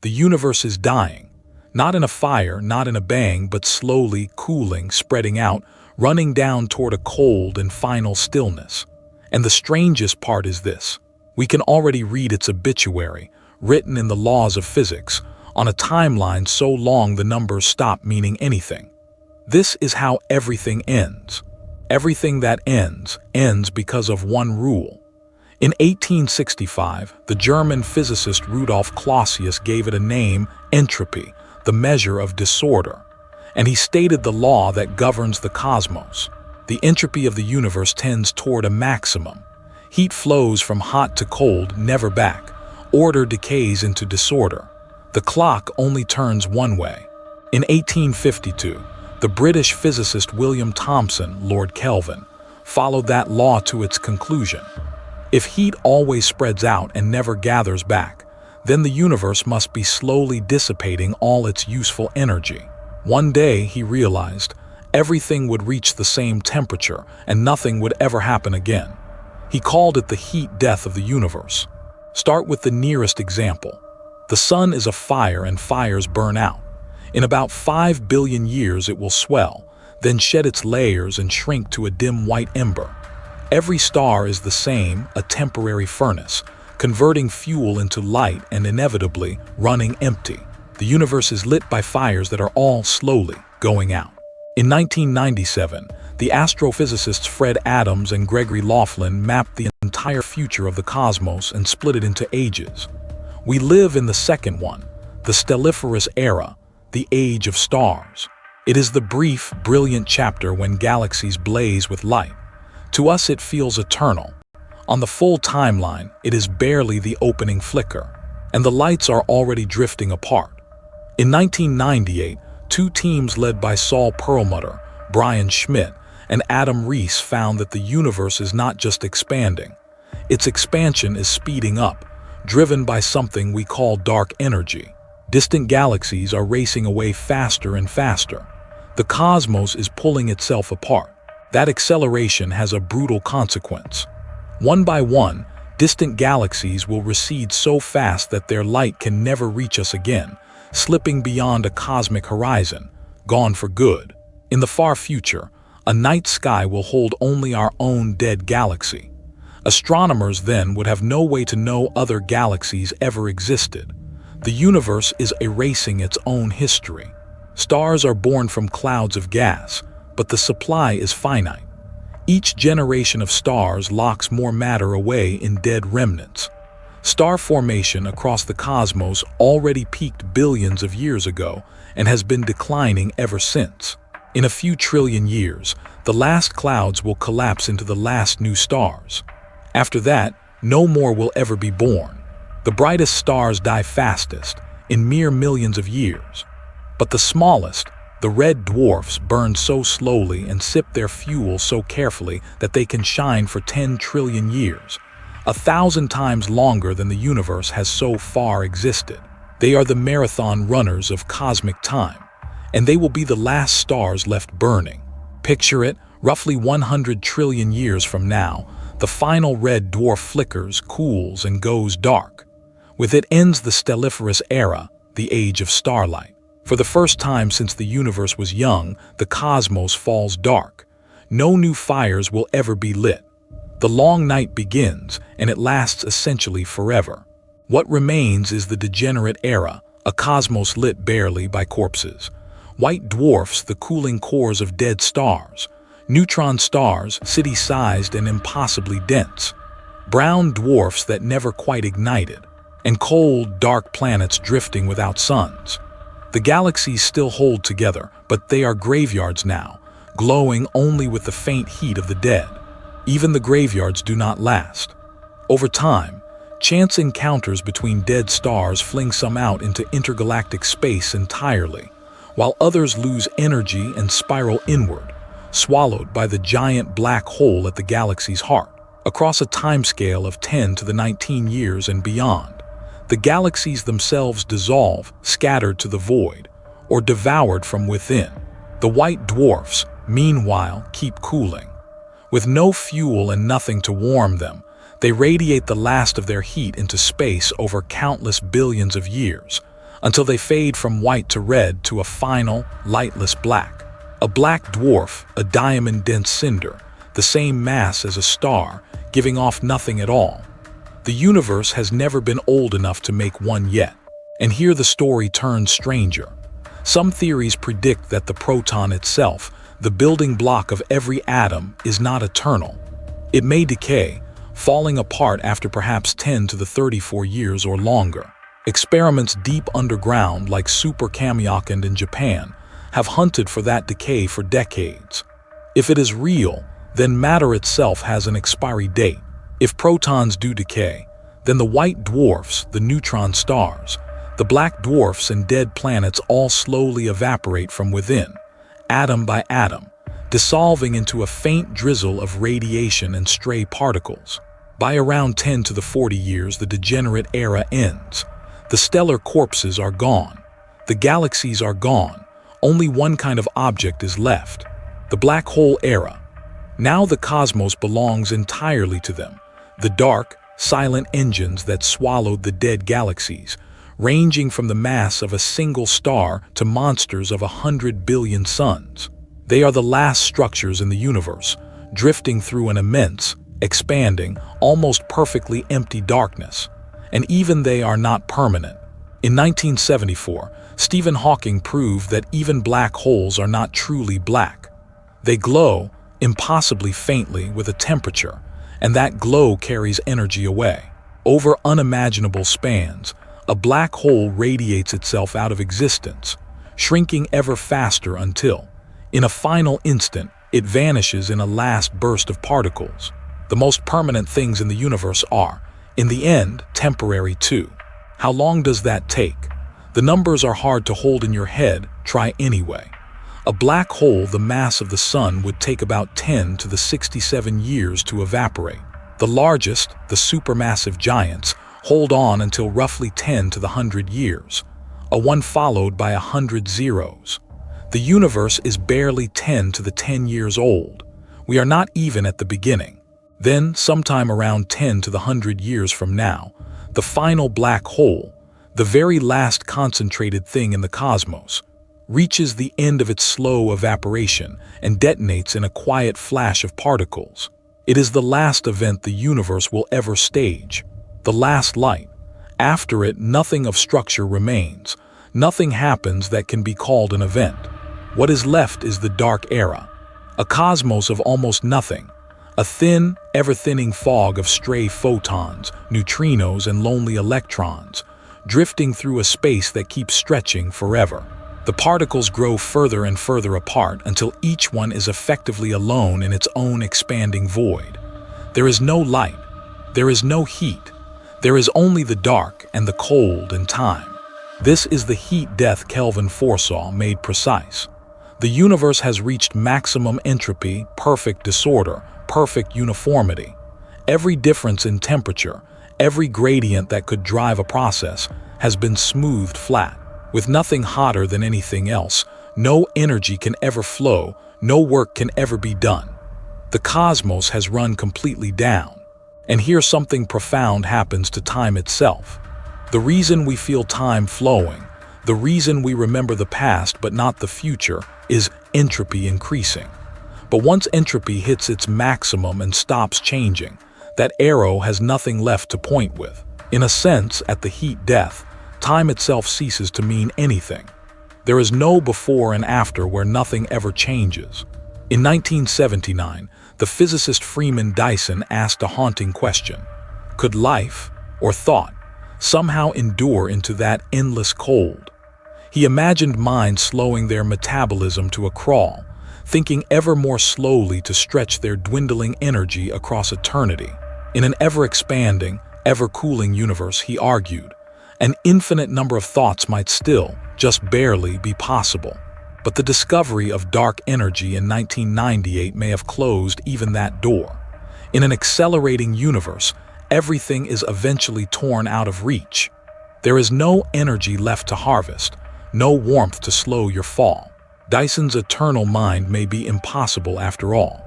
The universe is dying. Not in a fire, not in a bang, but slowly cooling, spreading out, running down toward a cold and final stillness. And the strangest part is this. We can already read its obituary, written in the laws of physics, on a timeline so long the numbers stop meaning anything. This is how everything ends. Everything that ends because of one rule. In 1865, the German physicist Rudolf Clausius gave it a name, entropy, the measure of disorder. And he stated the law that governs the cosmos. The entropy of the universe tends toward a maximum. Heat flows from hot to cold, never back. Order decays into disorder. The clock only turns one way. In 1852, the British physicist William Thomson, Lord Kelvin, followed that law to its conclusion. If heat always spreads out and never gathers back, then the universe must be slowly dissipating all its useful energy. One day, he realized, everything would reach the same temperature and nothing would ever happen again. He called it the heat death of the universe. Start with the nearest example. The sun is a fire and fires burn out. In about 5 billion years it will swell, then shed its layers and shrink to a dim white ember. Every star is the same, a temporary furnace, converting fuel into light and inevitably running empty. The universe is lit by fires that are all slowly going out. In 1997, the astrophysicists Fred Adams and Gregory Laughlin mapped the entire future of the cosmos and split it into ages. We live in the second one, the Stelliferous Era, the age of stars. It is the brief, brilliant chapter when galaxies blaze with light. To us it feels eternal. On the full timeline, it is barely the opening flicker, and the lights are already drifting apart. In 1998, two teams led by Saul Perlmutter, Brian Schmidt, and Adam Rees found that the universe is not just expanding. Its expansion is speeding up, driven by something we call dark energy. Distant galaxies are racing away faster and faster. The cosmos is pulling itself apart. That acceleration has a brutal consequence. One by one, distant galaxies will recede so fast that their light can never reach us again, slipping beyond a cosmic horizon, gone for good. In the far future, a night sky will hold only our own dead galaxy. Astronomers then would have no way to know other galaxies ever existed. The universe is erasing its own history. Stars are born from clouds of gas, but the supply is finite. Each generation of stars locks more matter away in dead remnants. Star formation across the cosmos already peaked billions of years ago and has been declining ever since. In a few trillion years, the last clouds will collapse into the last new stars. After that, no more will ever be born. The brightest stars die fastest, in mere millions of years. But the smallest, the red dwarfs, burn so slowly and sip their fuel so carefully that they can shine for 10 trillion years, 1,000 times longer than the universe has so far existed. They are the marathon runners of cosmic time, and they will be the last stars left burning. Picture it, roughly 100 trillion years from now, the final red dwarf flickers, cools, and goes dark. With it ends the Stelliferous Era, the age of starlight. For the first time since the universe was young, the cosmos falls dark. No new fires will ever be lit. The long night begins, and it lasts essentially forever. What remains is the Degenerate Era, a cosmos lit barely by corpses. White dwarfs, the cooling cores of dead stars. Neutron stars, city-sized and impossibly dense. Brown dwarfs that never quite ignited. And cold, dark planets drifting without suns. The galaxies still hold together, but they are graveyards now, glowing only with the faint heat of the dead. Even the graveyards do not last. Over time, chance encounters between dead stars fling some out into intergalactic space entirely, while others lose energy and spiral inward, swallowed by the giant black hole at the galaxy's heart. Across a timescale of 10 to the 19 years and beyond, the galaxies themselves dissolve, scattered to the void, or devoured from within. The white dwarfs, meanwhile, keep cooling. With no fuel and nothing to warm them, they radiate the last of their heat into space over countless billions of years, until they fade from white to red to a final, lightless black. A black dwarf, a diamond-dense cinder, the same mass as a star, giving off nothing at all. The universe has never been old enough to make one yet. And here the story turns stranger. Some theories predict that the proton itself, the building block of every atom, is not eternal. It may decay, falling apart after perhaps 10 to the 34 years or longer. Experiments deep underground, like Super Kamiokande in Japan, have hunted for that decay for decades. If it is real, then matter itself has an expiry date. If protons do decay, then the white dwarfs, the neutron stars, the black dwarfs and dead planets all slowly evaporate from within, atom by atom, dissolving into a faint drizzle of radiation and stray particles. By around 10 to the 40 years, the Degenerate Era ends. The stellar corpses are gone. The galaxies are gone. Only one kind of object is left: the black hole era. Now the cosmos belongs entirely to them, the dark, silent engines that swallowed the dead galaxies, ranging from the mass of a single star to monsters of 100 billion suns. They are the last structures in the universe, drifting through an immense, expanding, almost perfectly empty darkness. And even they are not permanent. In 1974, Stephen Hawking proved that even black holes are not truly black. They glow, impossibly faintly, with a temperature, and that glow carries energy away. Over unimaginable spans, a black hole radiates itself out of existence, shrinking ever faster until, in a final instant, it vanishes in a last burst of particles. The most permanent things in the universe are, in the end, temporary too. How long does that take? The numbers are hard to hold in your head, try anyway. A black hole the mass of the sun would take about 10 to the 67 years to evaporate. The largest, the supermassive giants, hold on until roughly 10 to the 100 years, a 1 followed by 100 zeros. The universe is barely 10 to the 10 years old. We are not even at the beginning. Then, sometime around 10 to the 100 years from now, the final black hole, the very last concentrated thing in the cosmos, reaches the end of its slow evaporation and detonates in a quiet flash of particles. It is the last event the universe will ever stage, the last light. After it, nothing of structure remains. Nothing happens that can be called an event. What is left is the dark era, a cosmos of almost nothing, a thin, ever-thinning fog of stray photons, neutrinos, and lonely electrons, drifting through a space that keeps stretching forever. The particles grow further and further apart until each one is effectively alone in its own expanding void. There is no light. There is no heat. There is only the dark and the cold and time. This is the heat-death Kelvin foresaw made precise. The universe has reached maximum entropy, perfect disorder, perfect uniformity. Every difference in temperature, every gradient that could drive a process, has been smoothed flat. With nothing hotter than anything else, no energy can ever flow, no work can ever be done. The cosmos has run completely down. And here something profound happens to time itself. The reason we feel time flowing, the reason we remember the past but not the future, is entropy increasing. But once entropy hits its maximum and stops changing, that arrow has nothing left to point with. In a sense, at the heat death, time itself ceases to mean anything. There is no before and after where nothing ever changes. In 1979, the physicist Freeman Dyson asked a haunting question. Could life, or thought, somehow endure into that endless cold? He imagined minds slowing their metabolism to a crawl, thinking ever more slowly to stretch their dwindling energy across eternity. In an ever-expanding, ever-cooling universe, he argued, an infinite number of thoughts might still, just barely, be possible. But the discovery of dark energy in 1998 may have closed even that door. In an accelerating universe, everything is eventually torn out of reach. There is no energy left to harvest, no warmth to slow your fall. Dyson's eternal mind may be impossible after all.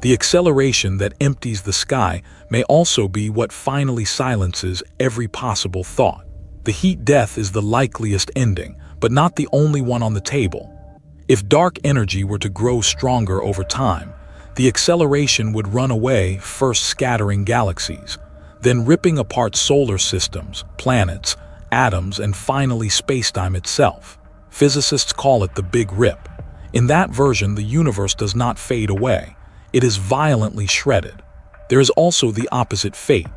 The acceleration that empties the sky may also be what finally silences every possible thought. The heat death is the likeliest ending, but not the only one on the table. If dark energy were to grow stronger over time, the acceleration would run away, first scattering galaxies, then ripping apart solar systems, planets, atoms, and finally spacetime itself. Physicists call it the Big Rip. In that version, the universe does not fade away. It is violently shredded. There is also the opposite fate.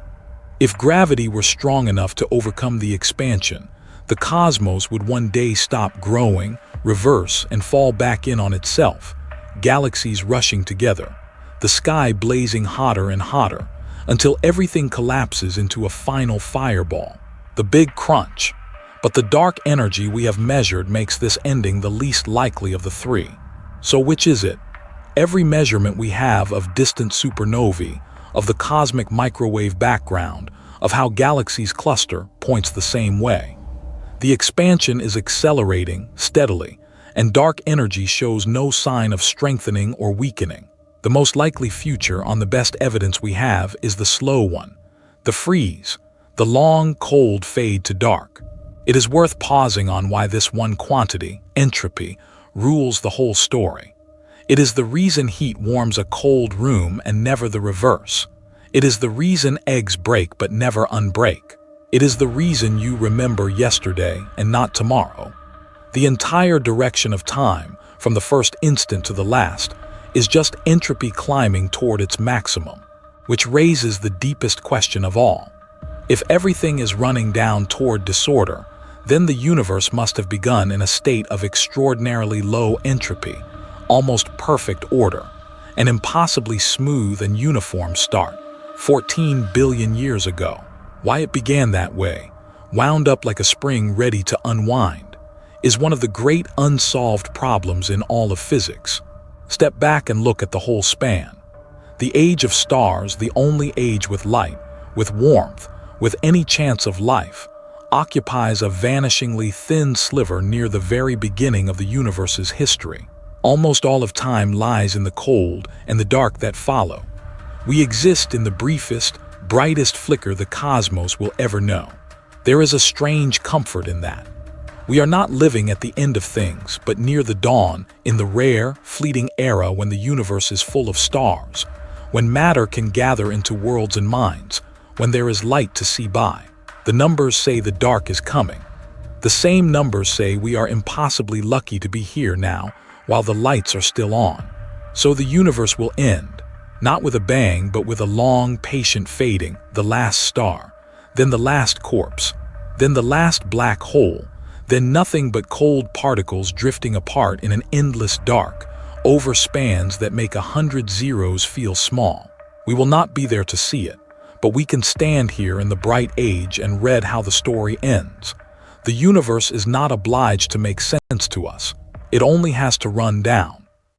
If gravity were strong enough to overcome the expansion, the cosmos would one day stop growing, reverse, and fall back in on itself, galaxies rushing together, the sky blazing hotter and hotter, until everything collapses into a final fireball, the Big Crunch. But the dark energy we have measured makes this ending the least likely of the three. So which is it? Every measurement we have of distant supernovae, of the cosmic microwave background, of how galaxies cluster, points the same way. The expansion is accelerating steadily, and dark energy shows no sign of strengthening or weakening. The most likely future, on the best evidence we have, is the slow one, the freeze, the long, cold fade to dark. It is worth pausing on why this one quantity, entropy, rules the whole story. It is the reason heat warms a cold room and never the reverse. It is the reason eggs break but never unbreak. It is the reason you remember yesterday and not tomorrow. The entire direction of time, from the first instant to the last, is just entropy climbing toward its maximum, which raises the deepest question of all. If everything is running down toward disorder, then the universe must have begun in a state of extraordinarily low entropy, almost perfect order, an impossibly smooth and uniform start, 14 billion years ago. Why it began that way, wound up like a spring ready to unwind, is one of the great unsolved problems in all of physics. Step back and look at the whole span. The age of stars, the only age with light, with warmth, with any chance of life, occupies a vanishingly thin sliver near the very beginning of the universe's history. Almost all of time lies in the cold and the dark that follow. We exist in the briefest, brightest flicker the cosmos will ever know. There is a strange comfort in that. We are not living at the end of things, but near the dawn, in the rare, fleeting era when the universe is full of stars, when matter can gather into worlds and minds, when there is light to see by. The numbers say the dark is coming. The same numbers say we are impossibly lucky to be here now, while the lights are still on. So the universe will end, not with a bang, but with a long, patient fading, the last star, then the last corpse, then the last black hole, then nothing but cold particles drifting apart in an endless dark, over spans that make 100 zeros feel small. We will not be there to see it, but we can stand here in the bright age and read how the story ends. The universe is not obliged to make sense to us. It only has to run down.